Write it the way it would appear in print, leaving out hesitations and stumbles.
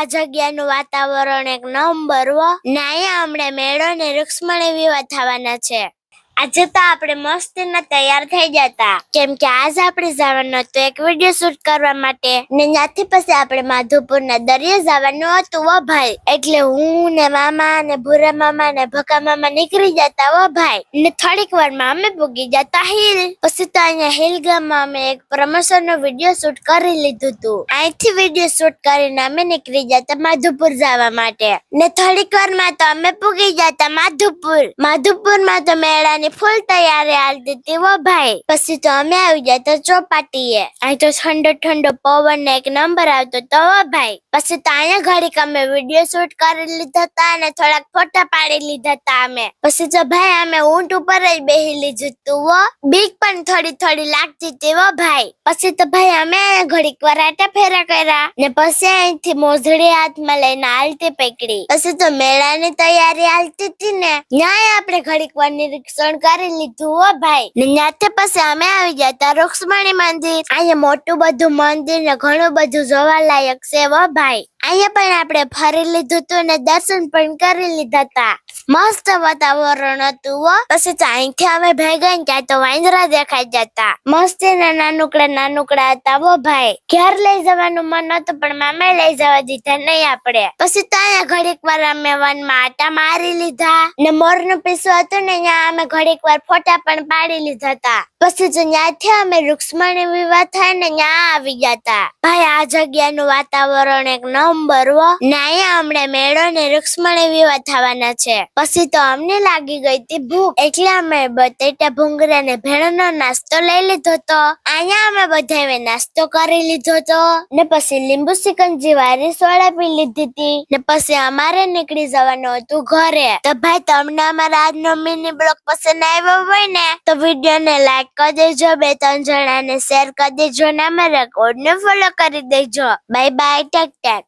આ જગ્યાનું વાતાવરણ એક નંબર હો ને અહીંયા હમણાં મેળો ને રૂક્ષ્મણી વિવાહ થવાના છે. આજે તો આપણે મસ્તીના તૈયાર થઈ જતા કેમ કે આજ આપણે જવાનું હતું એક વિડીયો શૂટ કરવા માટે ને ત્યાંથી પછી આપણે માધવપુરના દરિયા જવાનું હતું વો ભાઈ. એટલે હું ને મામા ને ભૂરા મામા ને ભકા મામા નીકળી જતા વો ભાઈ ને થોડીક વારમાં અમે પૂગી જતા હિલ. પછી તો અહીંયા હિલ ગામમાં અમે એક પ્રમોશન નો વિડીયો શૂટ કરી લીધું હતું. અહીંથી વિડીયો શૂટ કરીને અમે નીકળી જતા માધવપુર જવા માટે ને થોડીક વારમાં તો અમે પૂગી જતા માધવપુર. માધવપુરમાં તો મેળાની ફૂલ તૈયારી હાલતી હતી વો ભાઈ. પછી તો અમે આવી જતા ચોપાટીએ. અહીં તો ઠંડો ઠંડો પવન ને એક નંબર આવતો તો વો ભાઈ. પછી તો અહીંયા ઘડીક અમે વિડીયો શૂટ કરી લીધા હતા અને થોડાક ફોટા પાડી લીધા હતા અમે. પછી તો ભાઈ અમે ઊંટ ઉપર જ બેહી લીધું હતું વો. બીક પણ થોડી થોડી લાગતી હતી વો ભાઈ. પછી તો ભાઈ અમે ઘડીક વાર આટા ફેરા કર્યા ને પછી અહીંથી મોજડી હાથમાં લઈને હાલતી પકડી. પછી તો મેળાની તૈયારી હાલતી હતી ને ન્યાય આપણે ઘડીક વાર નિરીક્ષણ કરી લીધું હો ભાઈ. ને ત્યાંથી પછી અમે આવી જતા રૂક્ષ્મણી મંદિર. અહીંયા મોટું બધું મંદિર ને ઘણું બધું જોવાલાયક છે હો ભાઈ. અહીંયા પણ આપણે ફરી લીધું હતું ને દર્શન પણ કરી લીધા હતા. મસ્ત વાતાવરણ હતું હો. પછી તો અહીંથી અમે ભેગા ને ત્યાં તો વાંદરા દેખાઈ જતા. મસ્ત એના નાનુકડા હતા હો ભાઈ. ઘેર લઈ જવાનું મન હતું પણ મામા લઈ જવા દીધા નહીં આપણે. પછી તો અહીંયા ઘડીક વાર અમે વનમાં આટા મારી લીધા ને મોરનું પીસું હતું ને ત્યાં અમે ઘડીક વાર ફોટા પણ પાડી લીધા હતા. પછી તો ત્યાંથી અમે રૂક્ષ્મણી વિવાહ થાય ને ત્યાં આવી જતા. ભાઈ આ જગ્યાનું વાતાવરણ એક નંબર હો ને અહીંયા હમણાં મેળો ને રૂક્ષ્મણી વિવાહ થવાના છે. પછી તો અમને લાગી ગઈ હતી ભૂખ એટલે અમે બટેટા ભૂંગળા ને ભેળનો નાસ્તો લઈ લીધો તો. અહીંયા અમે બધાએ નાસ્તો કરી લીધો તો ને પછી લીંબુ સિકંજી વાળી સોડા પી લીધી હતી ને પછી અમારે નીકળી જવાનું હતું ઘરે. તો ભાઈ તમને અમારા આજનો મિની બ્લોગ પસંદ આવ્યો હોય ને તો વિડીયો ને લાઈક કરી દેજો, 2-3 જણાને શેર કરી દેજો ને અમારા કોડ ને ફોલો કરી દેજો. Bye bye, take tech.